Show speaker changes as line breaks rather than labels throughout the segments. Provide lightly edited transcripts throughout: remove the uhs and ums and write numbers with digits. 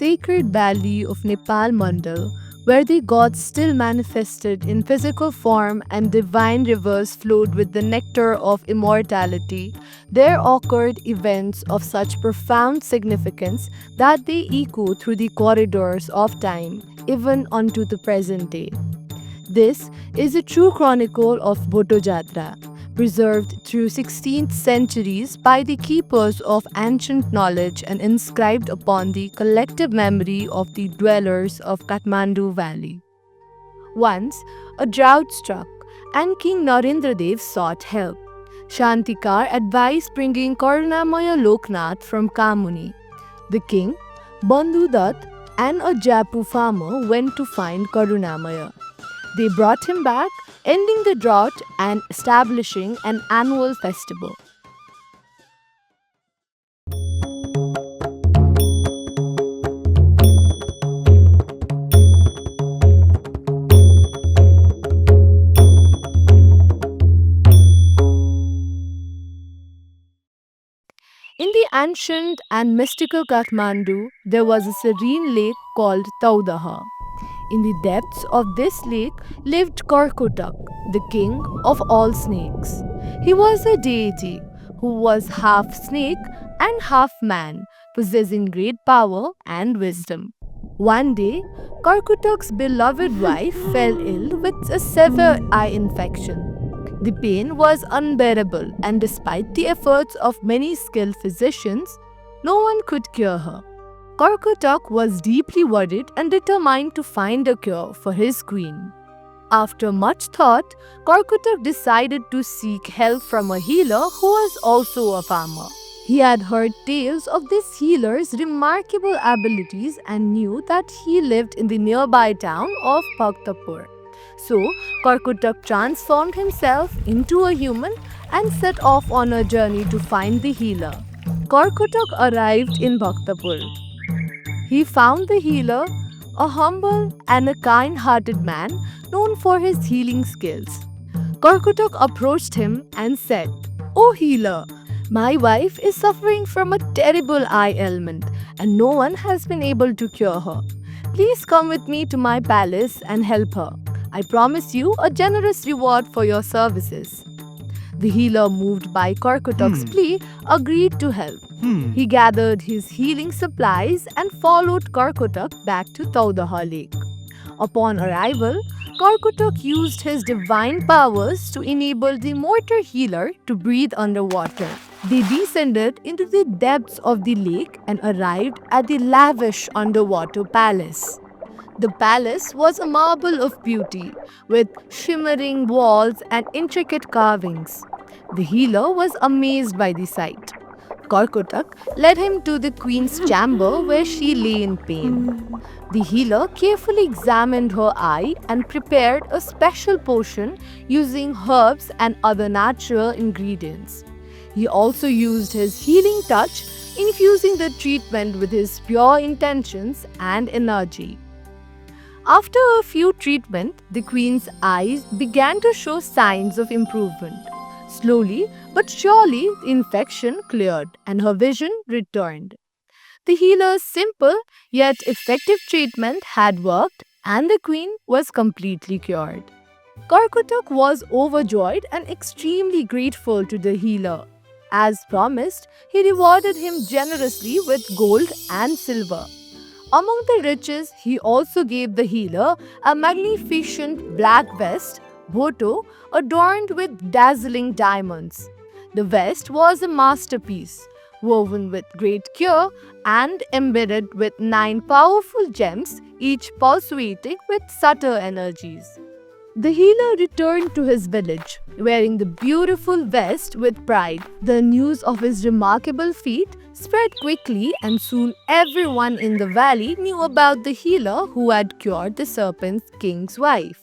sacred valley of Nepal Mandal, where the gods still manifested in physical form and divine rivers flowed with the nectar of immortality, there occurred events of such profound significance that they echo through the corridors of time, even unto the present day. This is a true chronicle of Bhotojatra, preserved through 16th centuries by the keepers of ancient knowledge and inscribed upon the collective memory of the dwellers of Kathmandu Valley. Once, a drought struck, and King Narendra Dev sought help. Shantikar advised bringing Karunamaya Loknath from Kamuni. The king, Bandhu Dutt, and a Japu farmer went to find Karunamaya. They brought him back, ending the drought and establishing an annual festival. In the ancient and mystical Kathmandu, there was a serene lake called Taudaha. In the depths of this lake lived Karkotak, the king of all snakes. He was a deity who was half snake and half man, possessing great power and wisdom. One day, Karkotak's beloved wife fell ill with a severe eye infection. The pain was unbearable, and despite the efforts of many skilled physicians, no one could cure her. Karkotak was deeply worried and determined to find a cure for his queen. After much thought, Karkotak decided to seek help from a healer who was also a farmer. He had heard tales of this healer's remarkable abilities and knew that he lived in the nearby town of Bhaktapur. So, Karkotak transformed himself into a human and set off on a journey to find the healer. Karkotak arrived in Bhaktapur. He found the healer, a humble and a kind-hearted man known for his healing skills. Karkotak approached him and said, "O healer, my wife is suffering from a terrible eye ailment and no one has been able to cure her. Please come with me to my palace and help her. I promise you a generous reward for your services." The healer, moved by Karkotak's plea, agreed to help. He gathered his healing supplies and followed Karkotak back to Taudaha Lake. Upon arrival, Karkotak used his divine powers to enable the mortar healer to breathe underwater. They descended into the depths of the lake and arrived at the lavish underwater palace. The palace was a marvel of beauty, with shimmering walls and intricate carvings. The healer was amazed by the sight. Karkotak led him to the queen's chamber where she lay in pain. The healer carefully examined her eye and prepared a special potion using herbs and other natural ingredients. He also used his healing touch, infusing the treatment with his pure intentions and energy. After a few treatments, the queen's eyes began to show signs of improvement. Slowly but surely, the infection cleared and her vision returned. The healer's simple yet effective treatment had worked and the queen was completely cured. Karkotak was overjoyed and extremely grateful to the healer. As promised, he rewarded him generously with gold and silver. Among the riches, he also gave the healer a magnificent black vest, bhoto, adorned with dazzling diamonds. The vest was a masterpiece, woven with great care and embedded with 9 powerful gems, each pulsating with subtle energies. The healer returned to his village, wearing the beautiful vest with pride. The news of his remarkable feat spread quickly, and soon everyone in the valley knew about the healer who had cured the serpent king's wife.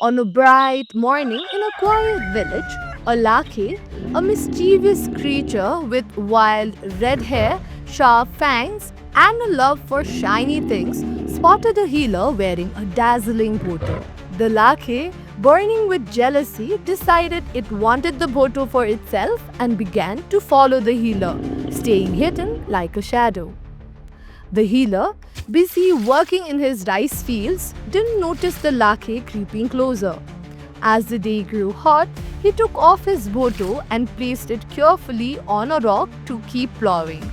On a bright morning in a quiet village, a Lakhe, a mischievous creature with wild red hair, sharp fangs, and a love for shiny things, spotted a healer wearing a dazzling bhoto. The Lakhe, burning with jealousy, decided it wanted the bhoto for itself and began to follow the healer, staying hidden like a shadow. The healer, busy working in his rice fields, didn't notice the lakhe creeping closer. As the day grew hot, he took off his boto and placed it carefully on a rock to keep plowing.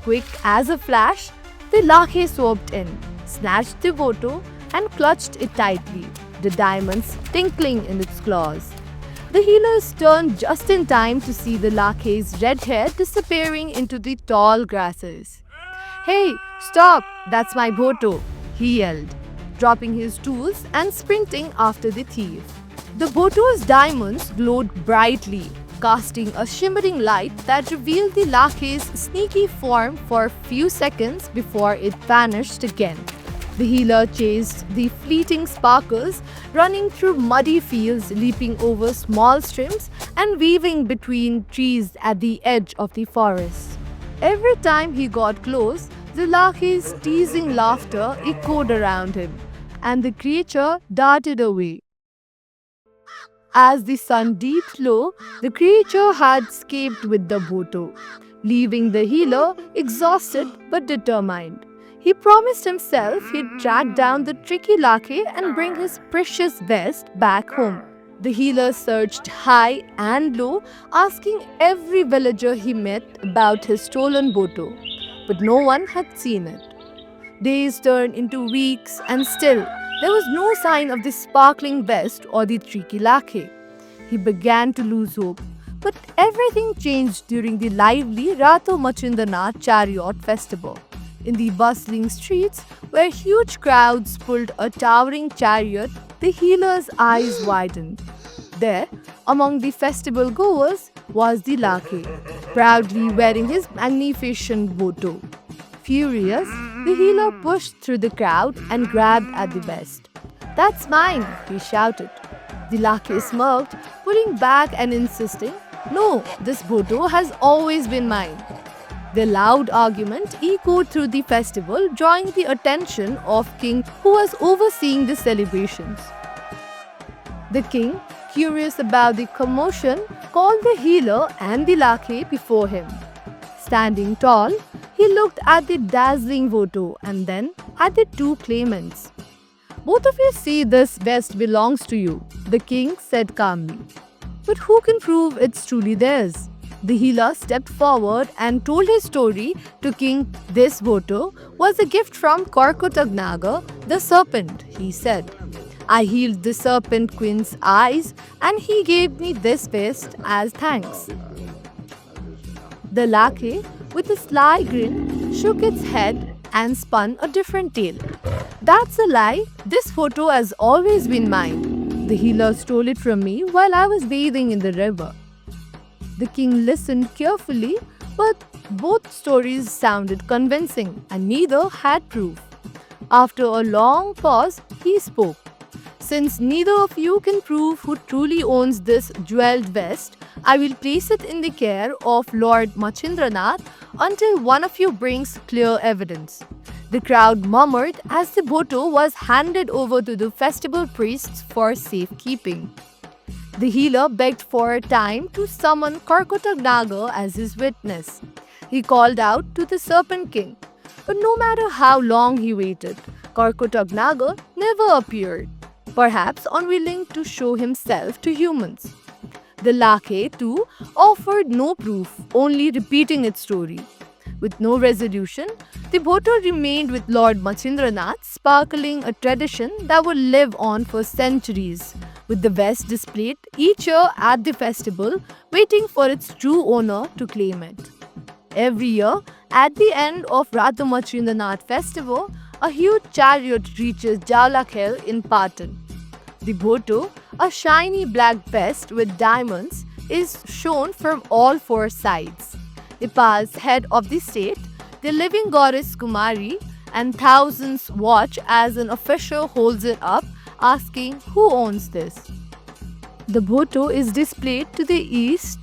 Quick as a flash, the lakhe swooped in, snatched the boto, and clutched it tightly, the diamonds tinkling in its claws. The healers turned just in time to see the lakhe's red hair disappearing into the tall grasses. Hey, stop! That's my boto, he yelled, dropping his tools and sprinting after the thief. The boto's diamonds glowed brightly, casting a shimmering light that revealed the lakhe's sneaky form for a few seconds before it vanished again. The healer chased the fleeting sparkles, running through muddy fields, leaping over small streams, and weaving between trees at the edge of the forest. Every time he got close, the lakhe's teasing laughter echoed around him, and the creature darted away. As the sun dipped low, the creature had escaped with the boto, leaving the healer exhausted but determined. He promised himself he'd track down the tricky lakhe and bring his precious vest back home. The healer searched high and low, asking every villager he met about his stolen boto, but no one had seen it. Days turned into weeks, and still there was no sign of the sparkling vest or the tricky lakhe. He began to lose hope, but everything changed during the lively Ratho Machindranath chariot festival. In the bustling streets, where huge crowds pulled a towering chariot, the healer's eyes widened. There, among the festival goers, was the lakhe, proudly wearing his magnificent boto. Furious, the healer pushed through the crowd and grabbed at the vest. "That's mine," he shouted. The lakhe smirked, pulling back and insisting, "No, this boto has always been mine." The loud argument echoed through the festival, drawing the attention of King who was overseeing the celebrations. The king, curious about the commotion, called the healer and the lakhe before him. Standing tall, he looked at the dazzling boto and then at the two claimants. "Both of you see this vest belongs to you," the king said calmly. "But who can prove it's truly theirs?" The healer stepped forward and told his story to King. "This boto was a gift from Karkotagnaga, the serpent," he said. "I healed the serpent queen's eyes and he gave me this vest as thanks." The lakhe, with a sly grin, shook its head and spun a different tale. "That's a lie. This photo has always been mine. The healer stole it from me while I was bathing in the river." The king listened carefully, but both stories sounded convincing and neither had proof. After a long pause, he spoke. "Since neither of you can prove who truly owns this jeweled vest, I will place it in the care of Lord Machindranath until one of you brings clear evidence." The crowd murmured as the boto was handed over to the festival priests for safekeeping. The healer begged for time to summon Karkotagnaga as his witness. He called out to the Serpent King, but no matter how long he waited, Karkotagnaga never appeared, perhaps unwilling to show himself to humans. The lakhe, too, offered no proof, only repeating its story. With no resolution, the boto remained with Lord Machindranath, sparkling a tradition that would live on for centuries, with the vest displayed each year at the festival, waiting for its true owner to claim it. Every year, at the end of Ratho Machindranath festival, a huge chariot reaches Jaulakhel in Patan. The boto, a shiny black vest with diamonds, is shown from all four sides. The Pal's head of the state, the living goddess Kumari, and thousands watch as an official holds it up, asking who owns this. The boto is displayed to the east,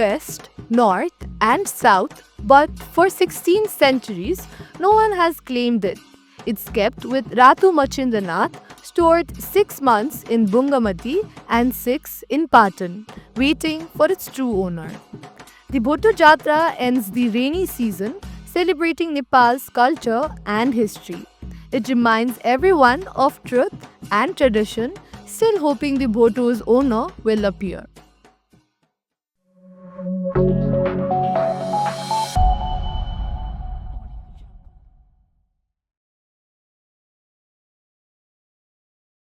west, north, and south, but for 16 centuries, no one has claimed it. It's kept with Ratho Machindranath, stored 6 months in Bungamati and 6 in Patan, waiting for its true owner. The Boto Jatra ends the rainy season, celebrating Nepal's culture and history. It reminds everyone of truth and tradition, still hoping the Bhoto's owner will appear.